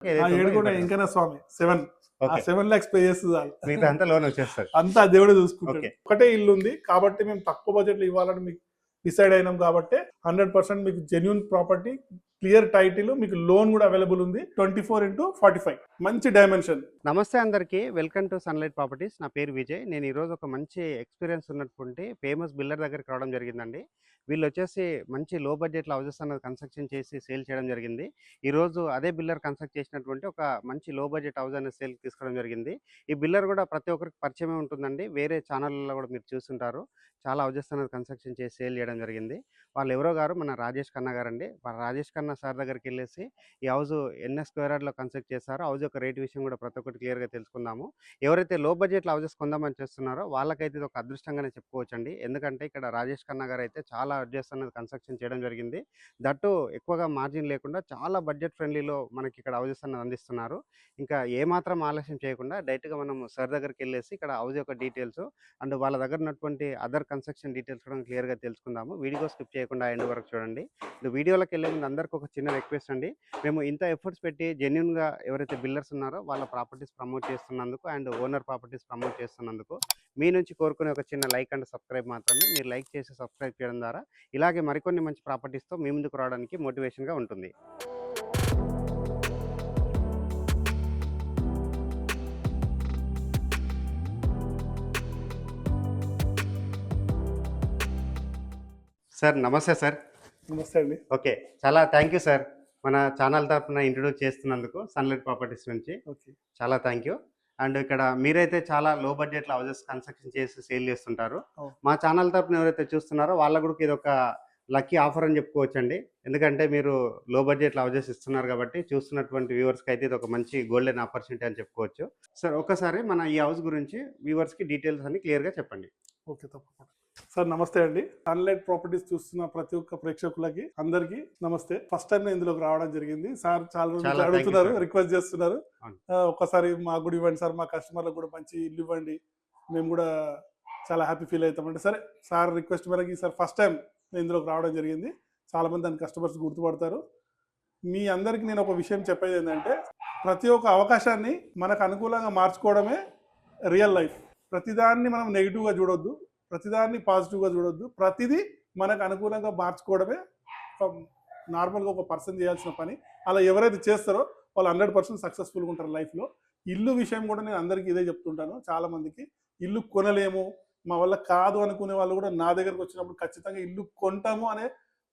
ఏడుకొండ వెంకన్న స్వామి 7 7 lakhs pay చేస్తుంది మిగతా అంతా లోన్ వచ్చేస్తుంది, అంతా దేవుడే చూసుకుంటాడు. ఒకటే ఇల్లు ఉంది కాబట్టి మేము తక్కువ బడ్జెట్ లో ఇవ్వాలని మీకు డిసైడ్ అయినాం కాబట్టి 100% మీకు జెన్యూన్ ప్రాపర్టీ, క్లియర్ టైటిల్, మీకు లోన్ కూడా అవైలబుల్ ఉంది. 24x45 మంచి డైమెన్షన్. నమస్తే అందరికీ, వెల్కమ్ టు సన్లైట్ ప్రాపర్టీస్. నా పేరు విజయ్. నేను ఈరోజు ఒక మంచి ఎక్స్పీరియన్స్ ఉన్నటువంటి ఫేమస్ బిల్డర్ దగ్గరికి రావడం జరిగిందండి. వీళ్ళు వచ్చేసి మంచి లో బడ్జెట్లో హౌసెస్ అన్నది కన్స్ట్రక్షన్ చేసి సేల్ చేయడం జరిగింది. ఈరోజు అదే బిల్డర్ కన్స్ట్రక్ట్ చేసినటువంటి ఒక మంచి లో బడ్జెట్ హౌస్ అనేది సేల్ తీసుకోవడం జరిగింది. ఈ బిల్డర్ కూడా ప్రతి ఒక్కరికి పరిచయమే ఉంటుందండి, వేరే ఛానళ్ళలో కూడా మీరు చూస్తుంటారు. చాలా హౌసెస్ అనేది కన్స్ట్రక్షన్ చేసి సేల్ చేయడం జరిగింది. వాళ్ళు ఎవరో గారు మన రాజేష్ ఖన్నా గారు అండి. రాజేష్ ఖన్నా సార్ దగ్గరికి వెళ్ళేసి ఈ హౌస్ ఎన్ని స్క్వేర్ యార్డ్లో కన్స్ట్రక్ట్ చేశారో, హౌస్ యొక్క రేట్ విషయం కూడా ప్రతి ఒక్కటి క్లియర్గా తెలుసుకుందాము. ఎవరైతే లో బడ్జెట్లో హౌసెస్ కొందామని చేస్తున్నారో వాళ్ళకైతే ఇది ఒక అదృష్టంగానే చెప్పుకోవచ్చండి. ఎందుకంటే ఇక్కడ రాజేష్ ఖన్నా గారు అయితే చాలా హౌసెస్ అనేది కన్స్ట్రక్షన్ చేయడం జరిగింది. దట్టు ఎక్కువగా మార్జిన్ లేకుండా చాలా బడ్జెట్ ఫ్రెండ్లీలో మనకి ఇక్కడ హౌసెస్ అనేది అందిస్తున్నారు. ఇంకా ఏమాత్రం ఆలస్యం చేయకుండా డైరెక్ట్గా మనం సార్ దగ్గరికి వెళ్ళేసి ఇక్కడ హౌస్ యొక్క డీటెయిల్స్ అండ్ వాళ్ళ దగ్గర ఉన్నటువంటి అదర్ కన్స్ట్రక్షన్ డీటెయిల్స్ కూడా క్లియర్గా తెలుసుకుందాము. వీడియో స్కిప్ చేయకుండా ఎండ్ వరకు చూడండి. వీడియోలోకి వెళ్ళే ముందు అందరికీ ఒక చిన్న రిక్వెస్ట్ అండి. మేము ఇంత ఎఫర్ట్స్ పెట్టి జెన్యున్గా ఎవరైతే బిల్డర్స్ ఉన్నారో వాళ్ళ ప్రాపర్టీస్ ప్రమోట్ చేస్తున్నందుకు అండ్ ఓనర్ ప్రాపర్టీస్ ప్రమోట్ చేస్తున్నందుకు మీ నుంచి కోరుకునే ఒక చిన్న లైక్ అండ్ సబ్స్క్రైబ్ మాత్రమే. మీరు లైక్ చేసి సబ్స్క్రైబ్ చేయడం ద్వారా ఇలాగే మరికొన్ని మంచి ప్రాపర్టీస్తో మీ ముందుకు రావడానికి మోటివేషన్గా ఉంటుంది. సార్ నమస్తే సార్. నమస్తే అండి. ఓకే, చాలా థ్యాంక్ యూ సార్ మన ఛానల్ తరఫున ఇంట్రొడ్యూస్ చేస్తున్నందుకు సన్లైట్ ప్రాపర్టీస్ నుంచి. ఓకే, చాలా థ్యాంక్ యూ. అండ్ ఇక్కడ మీరైతే చాలా లో బడ్జెట్లో హౌసెస్ కన్స్ట్రక్షన్ చేసి సేల్ చేస్తుంటారు. మా ఛానల్ తరఫున ఎవరైతే చూస్తున్నారో వాళ్ళకు కూడా ఇది ఒక లక్కీ ఆఫర్ అని చెప్పుకోవచ్చండి. ఎందుకంటే మీరు లో బడ్జెట్లో హౌసెస్ ఇస్తున్నారు కాబట్టి చూస్తున్నటువంటి వ్యూవర్స్కి అయితే ఇది ఒక మంచి గోల్డెన్ ఆపర్చునిటీ అని చెప్పుకోవచ్చు. సార్ ఒకసారి మన ఈ హౌస్ గురించి వ్యూవర్స్కి డీటెయిల్స్ అన్ని క్లియర్గా చెప్పండి. ఓకే, తప్పకుండా సార్. నమస్తే అండి. సన్లైట్ ప్రాపర్టీస్ చూస్తున్న ప్రతి ఒక్క ప్రేక్షకులకి అందరికి నమస్తే. ఫస్ట్ టైం నేను ఇందులోకి రావడం జరిగింది. సార్ చాలా రోజులు అడుగుతున్నారు, రిక్వెస్ట్ చేస్తున్నారు, ఒక్కసారి మాకు కూడా ఇవ్వండి సార్, మా కస్టమర్లకు కూడా మంచి ఇల్లు ఇవ్వండి, మేము కూడా చాలా హ్యాపీ ఫీల్ అవుతామంటే. సరే, సార్ రిక్వెస్ట్ మేరకు సార్ ఫస్ట్ టైం నేను ఇందులోకి రావడం జరిగింది. చాలా మంది దాని కస్టమర్స్ గుర్తుపడతారు. మీ అందరికి నేను ఒక విషయం చెప్పేది ఏంటంటే, ప్రతి ఒక్క అవకాశాన్ని మనకు అనుకూలంగా మార్చుకోవడమే రియల్ లైఫ్. ప్రతిదాన్ని మనం నెగిటివ్గా చూడొద్దు, ప్రతిదాన్ని పాజిటివ్గా చూడొద్దు. ప్రతిదీ మనకు అనుకూలంగా మార్చుకోవడమే నార్మల్గా ఒక పర్సన్ చేయాల్సిన పని. అలా ఎవరైతే చేస్తారో వాళ్ళు 100% సక్సెస్ఫుల్గా ఉంటారు లైఫ్లో. ఇల్లు విషయం కూడా నేను అందరికీ ఇదే చెప్తుంటాను. చాలామందికి ఇల్లు కొనలేము, మా వల్ల కాదు అనుకునే వాళ్ళు కూడా నా దగ్గరకు వచ్చినప్పుడు ఖచ్చితంగా ఇల్లు కొంటాము అనే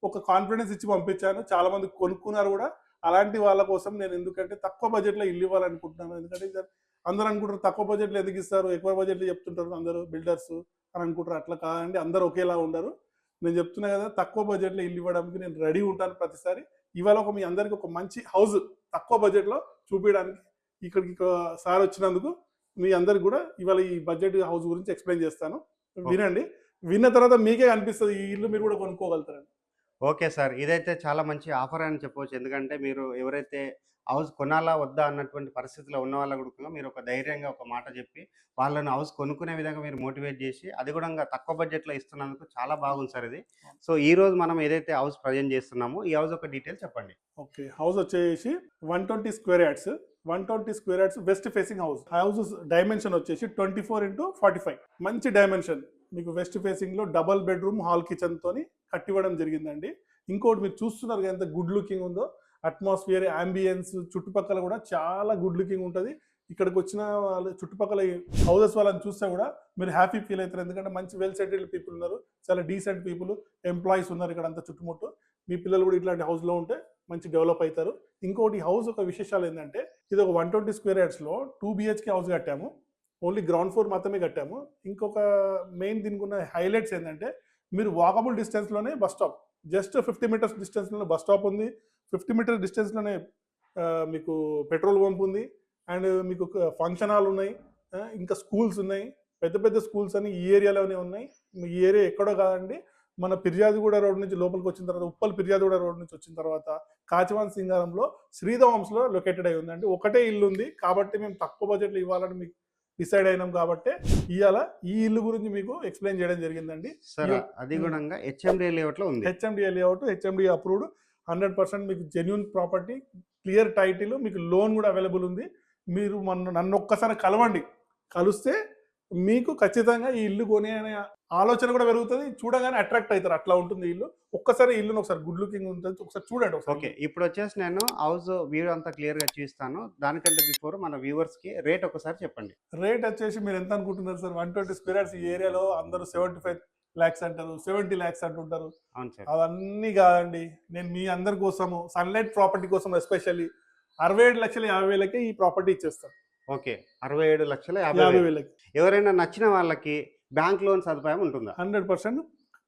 ఒక కాన్ఫిడెన్స్ ఇచ్చి పంపించాను. చాలామంది కొనుక్కున్నారు కూడా. అలాంటి వాళ్ళ కోసం నేను ఎందుకంటే తక్కువ బడ్జెట్లో ఇల్లు ఇవ్వాలనుకుంటున్నాను. ఎందుకంటే అందరూ అనుకుంటారు తక్కువ బడ్జెట్లో ఎందుకు ఇస్తారు, ఎక్కువ బడ్జెట్లో చెప్తుంటారు అందరూ బిల్డర్స్ అని అనుకుంటారు. అట్లా కాదండి, అందరూ ఒకేలా ఉండరు. నేను చెప్తున్నా కదా, తక్కువ బడ్జెట్లో ఇల్లు ఇవ్వడానికి నేను రెడీ ఉంటాను ప్రతిసారి. ఇవాళ మీ అందరికి ఒక మంచి హౌస్ తక్కువ బడ్జెట్లో చూపించడానికి ఇక్కడికి సార్ వచ్చినందుకు మీ అందరికి కూడా ఇవాళ ఈ బడ్జెట్ హౌస్ గురించి ఎక్స్ప్లెయిన్ చేస్తాను. వినండి. విన్న తర్వాత మీకే అనిపిస్తుంది ఈ ఇల్లు మీరు కూడా కొనుక్కోగలుగుతారండి. ఓకే సార్, ఇదైతే చాలా మంచి ఆఫర్ అని చెప్పవచ్చు. ఎందుకంటే మీరు ఎవరైతే హౌస్ కొనాలా వద్దా అన్నటువంటి పరిస్థితిలో ఉన్న వాళ్ళ కూడా మీరు ఒక ధైర్యంగా ఒక మాట చెప్పి వాళ్ళని హౌస్ కొనుక్కునే విధంగా మీరు మోటివేట్ చేసి అది కూడా తక్కువ బడ్జెట్లో ఇస్తున్నందుకు చాలా బాగుంది సార్ ఇది. సో ఈ రోజు మనం ఏదైతే హౌస్ ప్రజెంట్ చేస్తున్నామో ఈ హౌస్ ఒక డీటెయిల్ చెప్పండి. ఓకే, హౌస్ వచ్చేసి 120 square yards. 120 square yards west facing house. House dimension వచ్చేసి 24x45 మంచి డైమెన్షన్. మీకు వెస్ట్ ఫేసింగ్ లో డబల్ బెడ్రూమ్ హాల్ కిచెన్ తోని కట్టివ్వడం జరిగిందండి. ఇంకోటి మీరు చూస్తున్నారు ఎంత గుడ్ లుకింగ్ ఉందో. అట్మాస్ఫియర్, అంబియన్స్ చుట్టుపక్కల కూడా చాలా గుడ్ లుకింగ్ ఉంటుంది. ఇక్కడికి వచ్చిన వాళ్ళు చుట్టుపక్కల హౌసెస్ వాళ్ళని చూస్తే కూడా మీరు హ్యాపీ ఫీల్ అవుతారు. ఎందుకంటే మంచి వెల్ సెటిల్డ్ పీపుల్ ఉన్నారు, చాలా డీసెంట్ పీపుల్, ఎంప్లాయీస్ ఉన్నారు ఇక్కడ అంతా చుట్టుముట్టు. మీ పిల్లలు కూడా ఇట్లాంటి హౌస్లో ఉంటే మంచి డెవలప్ అవుతారు. ఇంకోటి హౌస్ ఒక విశేషాలు ఏంటంటే, ఇది ఒక 120 స్క్వేర్ యార్డ్స్లో 2 BHK హౌస్ కట్టాము. ఓన్లీ గ్రౌండ్ ఫ్లోర్ మాత్రమే కట్టాము. ఇంకొక మెయిన్ దీనికి ఉన్న హైలైట్స్ ఏంటంటే, మీరు వాకబుల్ డిస్టెన్స్లోనే బస్ స్టాప్, జస్ట్ 50 మీటర్స్ డిస్టెన్స్లోనే బస్ స్టాప్ ఉంది. 50 మీటర్స్ డిస్టెన్స్లోనే మీకు పెట్రోల్ పంప్ ఉంది. అండ్ మీకు ఫంక్షన్ హాల్ ఉన్నాయి, ఇంకా స్కూల్స్ ఉన్నాయి. పెద్ద పెద్ద స్కూల్స్ అని ఈ ఏరియాలోనే ఉన్నాయి. ఈ ఏరియా ఎక్కడో కాదండి, మన ఫిర్యాదుగూడ రోడ్ నుంచి లోపలికి వచ్చిన తర్వాత, ఉప్పల్ ఫిర్యాదుగూడ రోడ్ నుంచి వచ్చిన తర్వాత కాచివాన్ సింగారంలో శ్రీధవంస్లో లొకేటెడ్ అయి ఉందండి. ఒకటే ఇల్లు ఉంది కాబట్టి మేము తక్కువ బడ్జెట్లో ఇవ్వాలని మీకు డిసైడ్ అయినాం కాబట్టి ఇవాళ ఈ ఇల్లు గురించి మీకు ఎక్స్ప్లెయిన్ చేయడం జరిగిందండి. సార్ అది కూడా హెచ్ఎండిఏ లేఅవుట్లో ఉంది. హెచ్ఎండిఏ లేఅవుట్, హెచ్ఎండిఏ అప్రూవ్డ్, 100% మీకు జెన్యూన్ ప్రాపర్టీ, క్లియర్ టైటిల్, మీకు లోన్ కూడా అవైలబుల్ ఉంది. మీరు నన్ను ఒక్కసారి కలవండి, కలిస్తే మీకు ఖచ్చితంగా ఈ ఇల్లు కొనే అనే ఆలోచన కూడా పెరుగుతుంది, చూడగానే అట్రాక్ట్ అవుతారు. అట్లా ఉంటుంది ఇల్లు. ఒక్కసారి ఇల్లును ఒకసారి గుడ్ లుకింగ్ ఉంటుంది, ఒకసారి చూడండి ఒకసారి. ఓకే, ఇప్పుడు వచ్చేసి నేను హౌస్ వ్యూ అంతా క్లియర్గా చూస్తాను. దానికంటే బిఫోర్ మన వ్యూవర్స్కి రేట్ ఒకసారి చెప్పండి. రేట్ వచ్చేసి మీరు ఎంత అనుకుంటున్నారు సార్? 120 స్క్వేర్ యార్డ్స్ ఈ ఏరియాలో అందరూ 75 lakhs అంటారు, 70 lakhs అంటుంటారు. అవును సార్. అవన్నీ కాదండి, నేను మీ అందరి కోసము సన్లైట్ ప్రాపర్టీ కోసం ఎస్పెషల్లీ 67,50,000కే ఈ ప్రాపర్టీ ఇచ్చేస్తాను. ఓకే, 67,50,000. ఎవరైనా నచ్చిన వాళ్ళకి బ్యాంక్ లోన్ సదుపాయం ఉంటుందా? 100%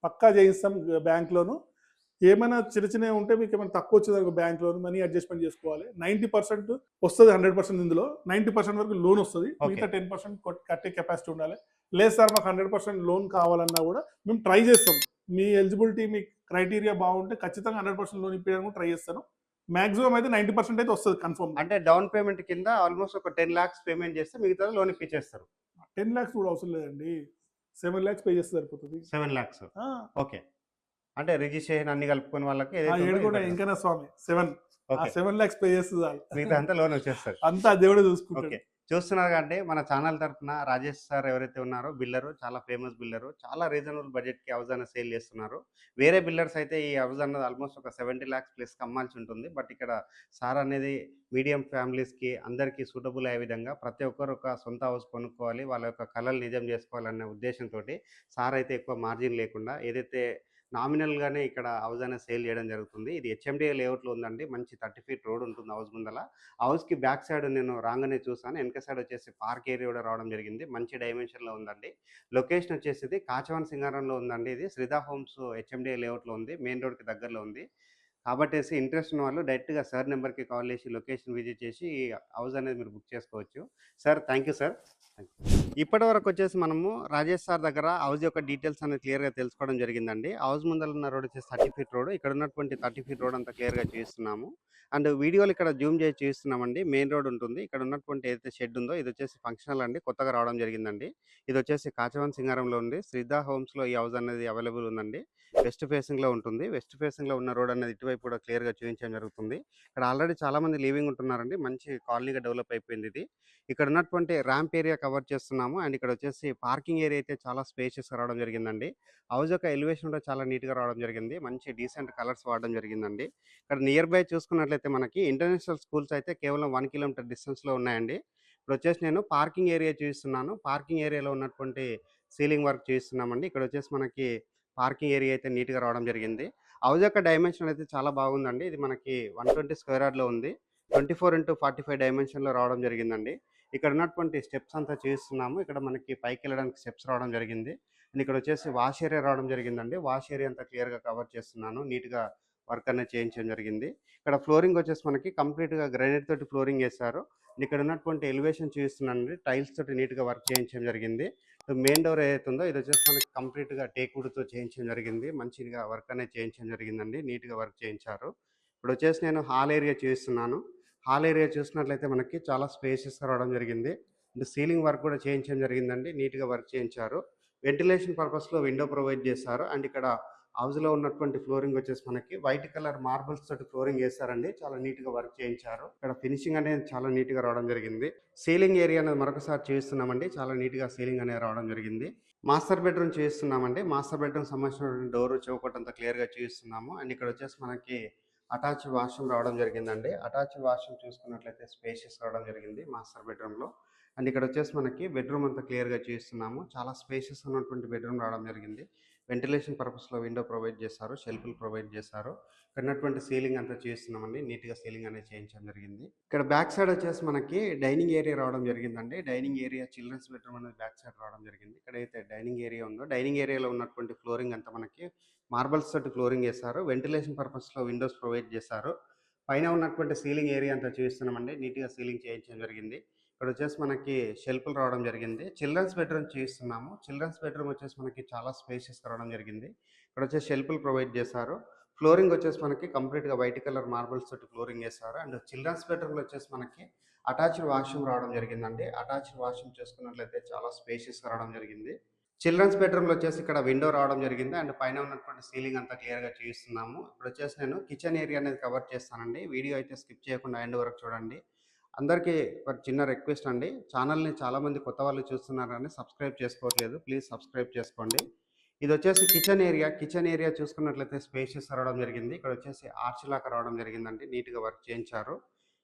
పక్కా చేయిస్తాం బ్యాంక్ లోను. ఏమైనా చిన్న చిన్నవి ఉంటే మీకు ఏమైనా తక్కువ వచ్చింది బ్యాంక్ లోన్ మనీ అడ్జస్ట్మెంట్ చేసుకోవాలి. 90% వస్తుంది, 100% ఇందులో 90% వరకు లోన్ వస్తుంది. మిగతా 10% కట్టే కెపాసిటీ ఉండాలి. లేదు సార్ మాకు 100% లోన్ కావాలన్నా కూడా మేము ట్రై చేస్తాం. మీ ఎలిజిబిలిటీ, మీ క్రైటీరియా బాగుంటే ఖచ్చితంగా 100% లోన్ ఇప్పించడానికి ట్రై చేస్తాను. మాక్సిమం అయితే 90% అయితే వస్తుంది కన్ఫర్మ్. అంటే డౌన్ పేమెంట్ కింద ఆల్మోస్ట్ ఒక 10 lakhs పేమెంట్ చేస్తే మిగతా లోన్ ఇప్పించేస్తారు. 10 lakhs కూడా అవసరం లేదండి, 7 lakhs పే చేస్తే సరిపోతుంది. 7 lakhs. ఓకే, అంటే రిజిస్ట్రేషన్ అన్ని కలుపుకొని వాళ్ళకి ఇంకా స్వామి 7 lakhs పే చేస్తుంది, మిగతా అంతా లోన్ వచ్చేస్తారు. అంతా దేవుడే చూసుకుంటాడు. చూస్తున్నారు కంటే మన ఛానల్ తరఫున రాజేష్ సార్ ఎవరైతే ఉన్నారో బిల్డరు, చాలా ఫేమస్ బిల్డరు, చాలా రీజనబుల్ బడ్జెట్కి హౌస్ అన్న సేల్ చేస్తున్నారు. వేరే బిల్డర్స్ అయితే ఈ హౌస్ అన్నది ఆల్మోస్ట్ ఒక 70 lakhs ప్లస్ అమ్మాల్సి ఉంటుంది. బట్ ఇక్కడ సార్ అనేది మీడియం ఫ్యామిలీస్కి అందరికీ సూటబుల్ అయ్యే విధంగా ప్రతి ఒక్కరు ఒక సొంత హౌస్ కొనుక్కోవాలి, వాళ్ళ యొక్క కళలు నిజం చేసుకోవాలనే ఉద్దేశంతో సార్ అయితే ఎక్కువ మార్జిన్ లేకుండా ఏదైతే నామినల్గానే ఇక్కడ హౌస్ అనేది సేల్ చేయడం జరుగుతుంది. ఇది హెచ్ఎండిఏ లేఅవుట్లో ఉందండి. మంచి 30 feet రోడ్ ఉంటుంది హౌస్ ముందల. హౌస్కి బ్యాక్ సైడ్ నేను రాగానే చూసాను, వెనక సైడ్ వచ్చేసి పార్క్ ఏరియా కూడా రావడం జరిగింది. మంచి డైమెన్షన్లో ఉందండి. లొకేషన్ వచ్చేసి కాచవన్ సింగారంలో ఉందండి. ఇది శ్రీధా హోమ్స్ హెచ్ఎండిఏ లేఅవుట్లో ఉంది, మెయిన్ రోడ్కి దగ్గరలో ఉంది. కాబట్టి ఇంట్రెస్ట్ ఉన్న వాళ్ళు డైరెక్ట్గా సార్ నెంబర్కి కాల్ చేసి లొకేషన్ విజిట్ చేసి హౌస్ అనేది మీరు బుక్ చేసుకోవచ్చు. Sir thank you sir. ఇప్పటి వరకు వచ్చేసి మనము రాజేష్ సార్ దగ్గర హౌస్ యొక్క డీటెయిల్స్ అనేది క్లియర్గా తెలుసుకోవడం జరిగిందండి. హౌస్ ముందర ఉన్న రోడ్ వచ్చేసి 30 feet రోడ్. ఇక్కడ ఉన్నటువంటి 30 feet రోడ్ అంతా క్లియర్గా చూస్తున్నాము. అండ్ వీడియోలు ఇక్కడ జూమ్ చేసి చూస్తున్నామండి. మెయిన్ రోడ్ ఉంటుంది. ఇక్కడ ఉన్నటువంటి ఏదైతే షెడ్ ఉందో ఇది వచ్చేసి ఫంక్షనల్ అండి, కొత్తగా రావడం జరిగిందండి. ఇది వచ్చేసి కాచవన్ సింగారంలో ఉంది. శ్రీధా హోమ్స్లో ఈ హౌస్ అనేది అవైలబుల్ ఉందండి. వెస్ట్ ఫేసింగ్లో ఉంటుంది. వెస్ట్ ఫేసింగ్లో ఉన్న రోడ్ అనేది ఇటువైపు కూడా క్లియర్గా చూపించడం జరుగుతుంది. ఇక్కడ ఆల్రెడీ చాలామంది లివింగ్ ఉంటున్నారండి. మంచి కాలనీగా డెవలప్ అయిపోయింది ఇది. ఇక్కడ ఉన్నటువంటి ర్యాంప్ ఏరియా కవర్ చేస్తున్నాము. అండ్ ఇక్కడ వచ్చేసి పార్కింగ్ ఏరియా అయితే చాలా స్పేషియస్గా రావడం జరిగిందండి. హౌస్ యొక్క ఎలివేషన్ కూడా చాలా నీట్గా రావడం జరిగింది. మంచి డీసెంట్ కలర్స్ వాడడం జరిగిందండి. ఇక్కడ నియర్ బై చూసుకున్నట్లయితే మనకి ఇంటర్నేషనల్ స్కూల్స్ అయితే కేవలం 1 kilometer డిస్టెన్స్లో ఉన్నాయండి. ఇప్పుడు వచ్చేసి నేను పార్కింగ్ ఏరియా చూస్తున్నాను. పార్కింగ్ ఏరియాలో ఉన్నటువంటి సీలింగ్ వర్క్ చూస్తున్నామండి. ఇక్కడ వచ్చేసి మనకి పార్కింగ్ ఏరియా అయితే నీట్గా రావడం జరిగింది. హౌస్ యొక్క డైమెన్షన్ అయితే చాలా బాగుందండి. ఇది మనకి 120 square yard ఉంది. 24x45 డైమెన్షన్లో రావడం జరిగిందండి. ఇక్కడ ఉన్నటువంటి స్టెప్స్ అంతా చూస్తున్నాము. ఇక్కడ మనకి పైకి వెళ్ళడానికి స్టెప్స్ రావడం జరిగింది. అండ్ ఇక్కడ వచ్చేసి వాష్ ఏరియా రావడం జరిగిందండి. వాష్ ఏరియా అంతా క్లియర్గా కవర్ చేస్తున్నాను. నీట్గా వర్క్ అనేది చేయించడం జరిగింది. ఇక్కడ ఫ్లోరింగ్ వచ్చేసి మనకి కంప్లీట్గా గ్రైనేట్ తోటి ఫ్లోరింగ్ వేస్తారు. ఇక్కడ ఉన్నటువంటి ఎలివేషన్ చూస్తున్నానండి, టైల్స్ తోటి నీట్గా వర్క్ చేయించడం జరిగింది. మెయిన్ డోర్ ఏదైతే ఉందో ఇది వచ్చేసి మనకి కంప్లీట్గా టేక్వుడ్తో చేయించడం జరిగింది. మంచిగా వర్క్ అనేది చేయించడం జరిగిందండి. నీట్గా వర్క్ చేయించారు. ఇప్పుడు వచ్చేసి నేను హాల్ ఏరియా చూస్తున్నాను. హాల్ ఏరియా చూసినట్లయితే మనకి చాలా స్పేసెస్గా రావడం జరిగింది. అండ్ సీలింగ్ వర్క్ కూడా చేయించడం జరిగిందండి. నీట్గా వర్క్ చేయించారు. వెంటిలేషన్ పర్పస్లో విండో ప్రొవైడ్ చేశారు. అండ్ ఇక్కడ హౌస్లో ఉన్నటువంటి ఫ్లోరింగ్ వచ్చేసి మనకి వైట్ కలర్ మార్బుల్స్ తోటి ఫ్లోరింగ్ వేస్తారండి. చాలా నీట్గా వర్క్ చేయించారు. ఇక్కడ ఫినిషింగ్ అనేది చాలా నీట్గా రావడం జరిగింది. సీలింగ్ ఏరియా అనేది మరొకసారి చూస్తున్నామండి. చాలా నీట్గా సీలింగ్ అనేది రావడం జరిగింది. మాస్టర్ బెడ్రూమ్ చూస్తున్నామండి. మాస్టర్ బెడ్రూమ్ సంబంధించిన డోర్ చౌకట్ అంతా క్లియర్గా చూస్తున్నాము. అండ్ ఇక్కడ వచ్చేసి మనకి అటాచ్డ్ వాష్రూమ్ రావడం జరిగిందండి. అటాచ్డ్ వాష్రూమ్ చూసుకున్నట్లయితే స్పేషియస్ రావడం జరిగింది మాస్టర్ బెడ్రూమ్లో. అండ్ ఇక్కడ వచ్చేసి మనకి బెడ్రూమ్ అంతా క్లియర్గా చూస్తున్నాము. చాలా స్పేషియస్ ఉన్నటువంటి బెడ్రూమ్ రావడం జరిగింది. వెంటిలేషన్ పర్పస్లో విండో ప్రొవైడ్ చేశారు, షెల్ఫ్లు ప్రొవైడ్ చేశారు. ఇక్కడ ఉన్నటువంటి సీలింగ్ అంతా చేస్తున్నామండి. నీట్గా సీలింగ్ అనేది చేయించడం జరిగింది. ఇక్కడ బ్యాక్ సైడ్ వచ్చేసి మనకి డైనింగ్ ఏరియా రావడం జరిగిందండి. డైనింగ్ ఏరియా చిల్డ్రన్స్ బెడ్రూమ్ అనేది బ్యాక్ సైడ్ రావడం జరిగింది. ఇక్కడైతే డైనింగ్ ఏరియా ఉందో డైనింగ్ ఏరియాలో ఉన్నటువంటి ఫ్లోరింగ్ అంతా మనకి మార్బల్స్ తోటి ఫ్లోరింగ్ చేశారు. వెంటిలేషన్ పర్పస్లో విండోస్ ప్రొవైడ్ చేశారు. పైన ఉన్నటువంటి సీలింగ్ ఏరియా అంతా చూస్తున్నామండి. నీట్గా సీలింగ్ చేయించడం జరిగింది. ఇక్కడ వచ్చేసి మనకి షెల్ఫ్లు రావడం జరిగింది. చిల్డ్రన్స్ బెడ్రూమ్ చూస్తున్నాము. చిల్డ్రన్స్ బెడ్రూమ్ వచ్చేసి మనకి చాలా స్పేషియస్ రావడం జరిగింది. ఇక్కడ వచ్చేసి షెల్ఫ్లు ప్రొవైడ్ చేశారు. ఫ్లోరింగ్ వచ్చేసి మనకి కంప్లీట్గా వైట్ కలర్ మార్బల్స్ తోటి ఫ్లోరింగ్ చేశారు. అండ్ చిల్డ్రన్స్ బెడ్రూమ్లో వచ్చేసి మనకి అటాచ్డ్ వాష్రూమ్ రావడం జరిగిందండి. అటాచ్డ్ వాష్రూమ్ చూసుకున్నట్లయితే చాలా స్పేషియస్ రావడం జరిగింది. చిల్డ్రన్స్ బెడ్రూమ్లో వచ్చేసి ఇక్కడ విండో రావడం జరిగింది అండ్ పైన ఉన్నటువంటి సీలింగ్ అంతా క్లియర్గా చూపిస్తున్నాము. ఇప్పుడు వచ్చేసి నేను కిచెన్ ఏరియా అనేది కవర్ చేస్తానండి. వీడియో అయితే స్కిప్ చేయకుండా ఎండ్ వరకు చూడండి. అందరికీ ఒక చిన్న రిక్వెస్ట్ అండి, ఛానల్ని చాలామంది కొత్త వాళ్ళు చూస్తున్నారని సబ్స్క్రైబ్ చేసుకోవట్లేదు, ప్లీజ్ సబ్స్క్రైబ్ చేసుకోండి. ఇది వచ్చేసి కిచెన్ ఏరియా చూసుకున్నట్లయితే స్పేషియస్ రావడం జరిగింది. ఇక్కడ వచ్చేసి ఆర్చ్ లాగా రావడం జరిగిందండి, నీట్గా వర్క్ చేయించారు.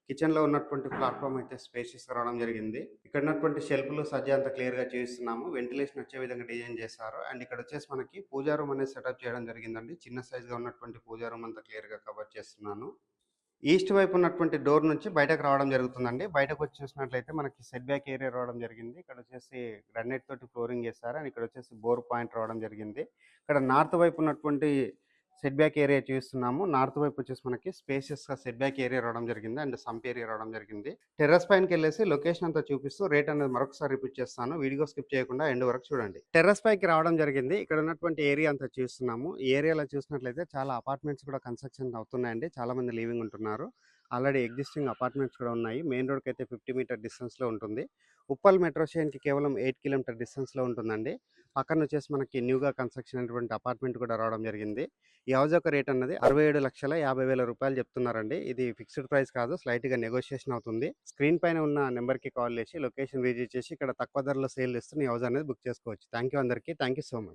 కిచెన్లో ఉన్నటువంటి ప్లాట్ఫామ్ అయితే స్పేషియస్గా రావడం జరిగింది. ఇక్కడ ఉన్నటువంటి షెల్ఫ్లు సజ్జ అంతా క్లియర్గా చూపిస్తున్నాము. వెంటిలేషన్ వచ్చే విధంగా డిజైన్ చేశారు. అండ్ ఇక్కడ వచ్చేసి మనకి పూజా రూమ్ అనేది సెటప్ చేయడం జరిగిందండి. చిన్న సైజ్గా ఉన్నటువంటి పూజా రూమ్ అంతా క్లియర్గా కవర్ చేస్తున్నాను. ఈస్ట్ వైపు ఉన్నటువంటి డోర్ నుంచి బయటకు రావడం జరుగుతుందండి. బయటకు వచ్చి చూసినట్లయితే మనకి సెట్ బ్యాక్ ఏరియా రావడం జరిగింది. ఇక్కడ వచ్చేసి గ్రానైట్ తోటి ఫ్లోరింగ్ చేశారు అండ్ ఇక్కడ వచ్చేసి బోర్ పాయింట్ రావడం జరిగింది. ఇక్కడ నార్త్ వైపు ఉన్నటువంటి సెట్ బ్యాక్ ఏరియా చూస్తున్నాము. నార్త్ వైపు వచ్చేసి మనకి స్పేషియస్గా సెట్ బ్యాక్ ఏరియా రావడం జరిగింది అండ్ సంప్ ఏరియా రావడం జరిగింది. టెర్రస్ పైనకి వెళ్ళేసి లొకేషన్ అంతా చూపిస్తూ రేట్ అనేది మరొకసారి రిపీట్ చేస్తాను. వీడియో స్కిప్ చేయకుండా ఎండ్ వరకు చూడండి. టెర్రస్ పైకి రావడం జరిగింది. ఇక్కడ ఉన్నటువంటి ఏరియా అంతా చూస్తున్నాము. ఈ ఏరియాలో చూసినట్లయితే చాలా అపార్ట్మెంట్స్ కూడా కన్స్ట్రక్షన్ అవుతున్నాయండి. చాలా మంది లివింగ్ ఉంటున్నారు. ఆల్రెడీ ఎగ్జిస్టింగ్ అపార్ట్మెంట్స్ కూడా ఉన్నాయి. మెయిన్ రోడ్కి అయితే 50 మీటర్ డిస్టెన్స్లో ఉంటుంది. ఉప్పల్ మెట్రో స్టేషన్కి కేవలం 8 కిలోమీటర్ డిస్టెన్స్లో ఉంటుందండి. పక్కన వచ్చేసి మనకి న్యూగా కన్స్ట్రక్షన్ అయినటువంటి అపార్ట్మెంట్ కూడా రావడం జరిగింది. ఈ హౌస్ యొక్క రేట్ అన్నది 67,50,000 రూపాయలు చెప్తున్నారండి. ఇది ఫిక్స్డ్ ప్రైస్ కాదు, స్లైట్గా నెగోషియేషన్ అవుతుంది. స్క్రీన్ పైన ఉన్న నెంబర్కి కాల్ చేసి లొకేషన్ విజిట్ చేసి ఇక్కడ తక్కువ ధరలో సేల్ ఇస్తున్న ఈ హౌస్ అనేది బుక్ చేసుకోవచ్చు. థ్యాంక్ యూ అందరికీ, థ్యాంక్ యూ సో మచ్.